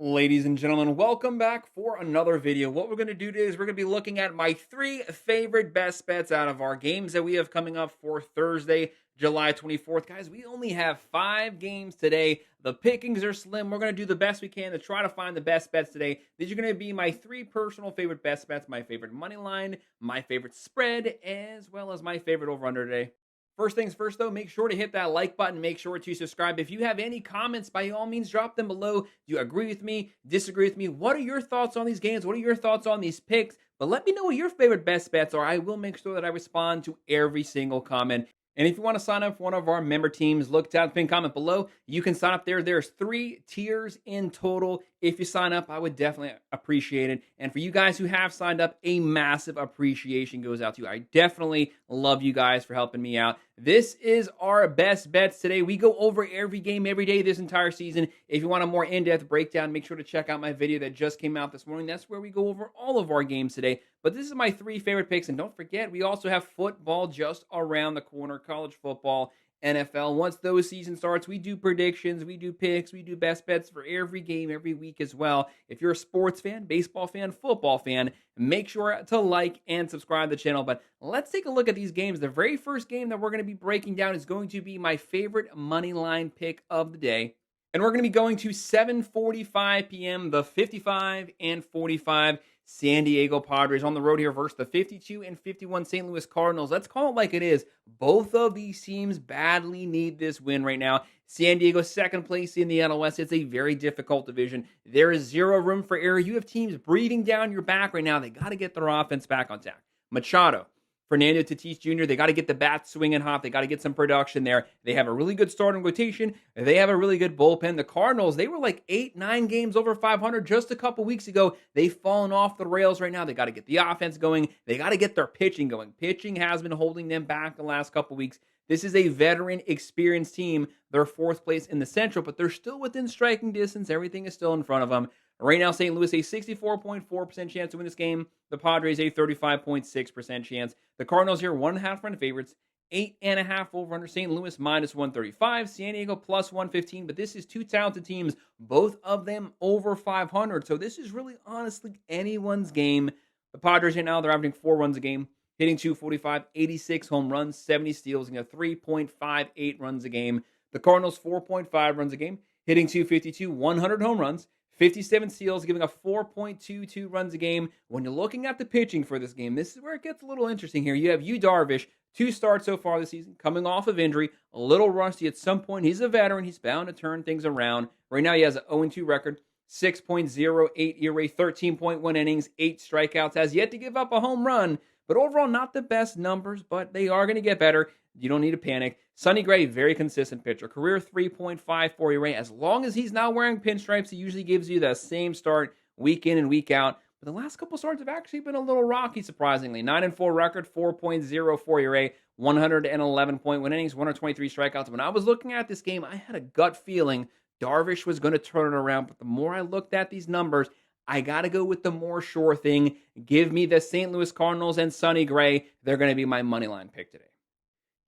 Ladies and gentlemen, welcome back for another video. What we're going to do today is we're going to be looking at my three favorite best bets out of our games that we have coming up for Thursday, July 24th. Guys, we only have 5 games today. The pickings are slim. We're going to do the best we can to try to find the best bets today. These are going to be my 3 personal favorite best bets, my favorite money line, my favorite spread, as well as my favorite over-under today. First things first, though, make sure to hit that like button. Make sure to subscribe. If you have any comments, by all means, drop them below. Do you agree with me? Disagree with me? What are your thoughts on these games? What are your thoughts on these picks? But let me know what your favorite best bets are. I will make sure that I respond to every single comment. And if you want to sign up for one of our member teams, look down the pinned comment below. You can sign up there. There's 3 tiers in total. If you sign up, I would definitely appreciate it. And for you guys who have signed up, a massive appreciation goes out to you. I definitely love you guys for helping me out. This is our best bets today. We go over every game every day this entire season. If you want a more in-depth breakdown, make sure to check out my video that just came out this morning. That's where we go over all of our games today. But this is my 3 favorite picks. And don't forget, we also have football just around the corner, college football, NFL. Once those season starts, we do predictions, we do picks, we do best bets for every game every week as well. If you're a sports fan, baseball fan, football fan, make sure to like and subscribe to the channel. But let's take a look at these games. The very first game that we're going to be breaking down is going to be my favorite money line pick of the day. And we're going to be going to 7:45 p.m., the 55 and 45 San Diego Padres on the road here versus the 52 and 51 St. Louis Cardinals. Let's call it like it is. Both of these teams badly need this win right now. San Diego second place in the NL West. It's a very difficult division. There is zero room for error. You have teams breathing down your back right now. They got to get their offense back on track. Machado, Fernando Tatis Jr., they got to get the bat swinging hot. They got to get some production there. They have a really good starting rotation. They have a really good bullpen. The Cardinals, they were like 8-9 games over 500 just a couple weeks ago. They've fallen off the rails right now. They got to get the offense going. They got to get their pitching going. Pitching has been holding them back the last couple weeks. This is a veteran, experienced team. They're 4th place in the Central, but they're still within striking distance. Everything is still in front of them. Right now, St. Louis, a 64.4% chance to win this game. The Padres, a 35.6% chance. The Cardinals here, 1.5 run favorites. 8.5 over under. St. Louis, minus 135. San Diego, plus 115. But this is 2 talented teams, both of them over 500. So this is really, honestly, anyone's game. The Padres right now, they're averaging 4 runs a game, hitting 245, 86 home runs, 70 steals, and 3.58 runs a game. The Cardinals, 4.5 runs a game, hitting 252, 100 home runs, 57 steals, giving a 4.22 runs a game. When you're looking at the pitching for this game, this is where it gets a little interesting here. You have Yu Darvish, 2 starts so far this season, coming off of injury, a little rusty at some point. He's a veteran. He's bound to turn things around. Right now, he has an 0-2 record, 6.08 ERA, 13.1 innings, 8 strikeouts, has yet to give up a home run. But overall, not the best numbers, but they are going to get better. You don't need to panic. Sonny Gray, very consistent pitcher. Career 3.54 ERA. As long as he's not wearing pinstripes, he usually gives you the same start week in and week out. But the last couple starts have actually been a little rocky, surprisingly. 9-4 record, 4.04 ERA, 111.1 innings, 123 strikeouts. When I was looking at this game, I had a gut feeling Darvish was going to turn it around. But the more I looked at these numbers, I got to go with the more sure thing. Give me the St. Louis Cardinals and Sonny Gray. They're going to be my money line pick today.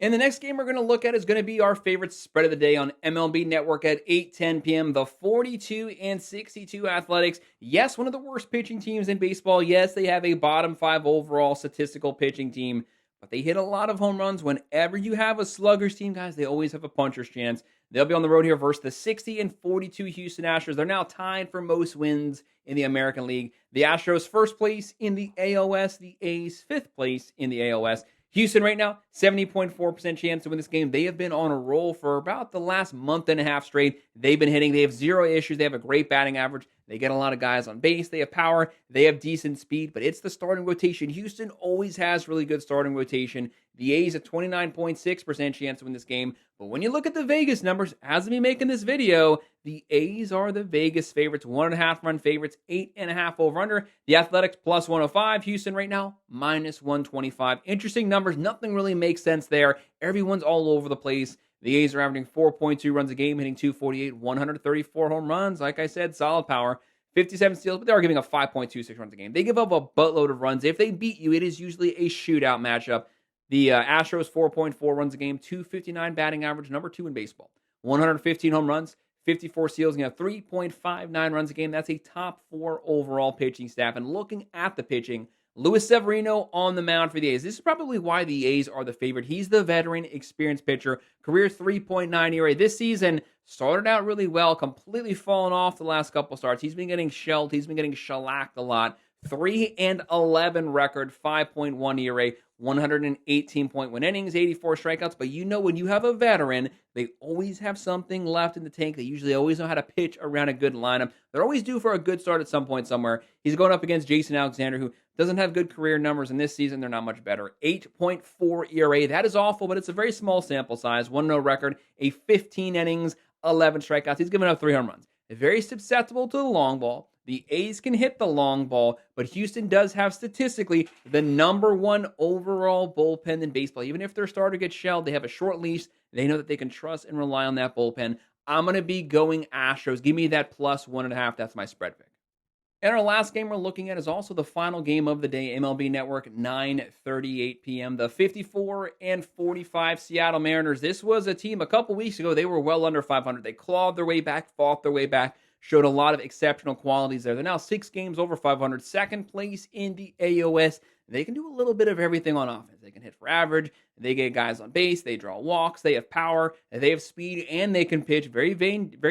And the next game we're going to look at is going to be our favorite spread of the day on MLB Network at 8:10 p.m. The 42 and 62 Athletics. Yes, one of the worst pitching teams in baseball. Yes, they have a bottom 5 overall statistical pitching team, but they hit a lot of home runs. Whenever you have a sluggers team, guys, they always have a puncher's chance. They'll be on the road here versus the 60 and 42 Houston Astros. They're now tied for most wins in the American League. The Astros, 1st place in the AOS. The A's, 5th place in the AOS. Houston right now, 70.4% chance to win this game. They have been on a roll for about the last month and a half straight. They've been hitting. They have 0 issues. They have a great batting average. They get a lot of guys on base. They have power. They have decent speed, but it's the starting rotation. Houston always has really good starting rotation. The A's a 29.6% chance to win this game. But when you look at the Vegas numbers, as of me making this video, the A's are the Vegas favorites, 1.5 run favorites, 8.5 over under. The Athletics plus 105. Houston right now, minus 125. Interesting numbers. Nothing really makes sense there. Everyone's all over the place. The A's are averaging 4.2 runs a game, hitting 248, 134 home runs. Like I said, solid power. 57 steals, but they are giving up 5.26 runs a game. They give up a buttload of runs. If they beat you, it is usually a shootout matchup. The Astros, 4.4 runs a game, 259 batting average, number 2 in baseball. 115 home runs, 54 steals, 3.59 runs a game. That's a top 4 overall pitching staff. And looking at the pitching, Luis Severino on the mound for the A's. This is probably why the A's are the favorite. He's the veteran, experienced pitcher. Career 3.9 ERA. This season started out really well, completely fallen off the last couple starts. He's been getting shelled. He's been getting shellacked a lot. 3-11 record, 5.1 ERA, 118.1 innings, 84 strikeouts. But when you have a veteran, they always have something left in the tank. They usually always know how to pitch around a good lineup. They're always due for a good start at some point somewhere. He's going up against Jason Alexander, who doesn't have good career numbers, and this season they're not much better. 8.4 ERA. That is awful, but it's a very small sample size. 1-0 record, a 15 innings, 11 strikeouts. He's given up 3 home runs. Very susceptible to the long ball. The A's can hit the long ball, but Houston does have statistically the number 1 overall bullpen in baseball. Even if their starter gets shelled, they have a short leash. They know that they can trust and rely on that bullpen. I'm going to be going Astros. Give me that plus 1.5. That's my spread pick. And our last game we're looking at is also the final game of the day, MLB Network, 9:38 p.m. The 54-45 Seattle Mariners. This was a team a couple weeks ago. They were well under 500. They clawed their way back, fought their way back, showed a lot of exceptional qualities there. They're now 6 games over 500, second place in the AOS. They can do a little bit of everything on offense. They can hit for average. They get guys on base. They draw walks. They have power. They have speed, and they can pitch. Very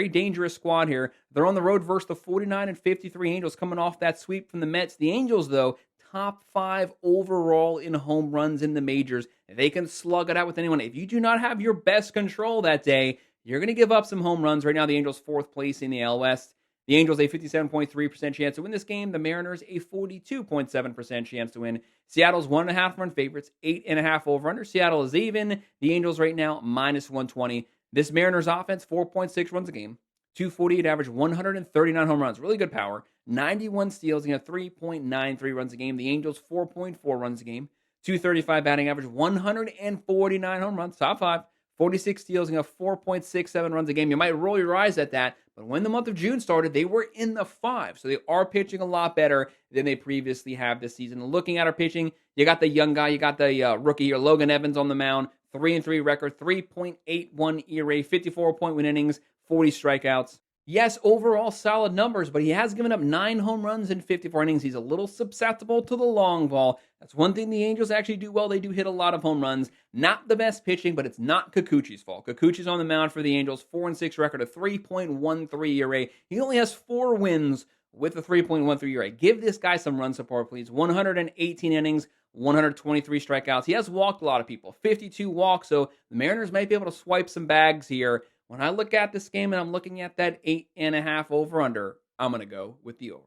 dangerous squad here. They're on the road versus the 49-53 Angels, coming off that sweep from the Mets. The Angels, though, top 5 overall in home runs in the majors. They can slug it out with anyone. If you do not have your best control that day, you're going to give up some home runs. Right now, the Angels 4th place in the AL West. The Angels a 57.3% chance to win this game. The Mariners a 42.7% chance to win. Seattle's 1.5 run favorites, 8.5 over/under. Seattle is even. The Angels right now -120. This Mariners offense 4.6 runs a game, 248 average, 139 home runs. Really good power. 91 steals, 3.93 runs a game. The Angels 4.4 runs a game, 235 batting average, 149 home runs. Top 5. 46 steals, 4.67 runs a game. You might roll your eyes at that, but when the month of June started, they were in the 5. So they are pitching a lot better than they previously have this season. Looking at our pitching, you got the young guy, you got the rookie here, Logan Evans on the mound, 3-3 record, 3.81 ERA, 54.1 innings, 40 strikeouts. Yes, overall solid numbers, but he has given up 9 home runs in 54 innings. He's a little susceptible to the long ball. That's one thing the Angels actually do well. They do hit a lot of home runs. Not the best pitching, but it's not Kikuchi's fault. Kikuchi's on the mound for the Angels, 4-6 record, a 3.13 ERA. He only has 4 wins with a 3.13 ERA. Give this guy some run support, please. 118 innings, 123 strikeouts. He has walked a lot of people, 52 walks, so the Mariners might be able to swipe some bags here. When I look at this game and I'm looking at that 8.5 over/under, I'm going to go with the over.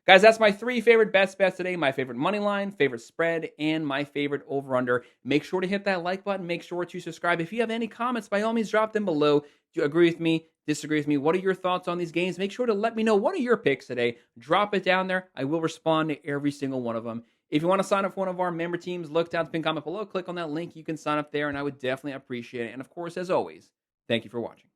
Guys, that's my 3 favorite best bets today. My favorite money line, favorite spread, and my favorite over/under. Make sure to hit that like button. Make sure to subscribe. If you have any comments, by all means, drop them below. Do you agree with me? Disagree with me? What are your thoughts on these games? Make sure to let me know. What are your picks today? Drop it down there. I will respond to every single one of them. If you want to sign up for one of our member teams, look down the pinned comment below. Click on that link. You can sign up there, and I would definitely appreciate it. And, of course, as always, thank you for watching.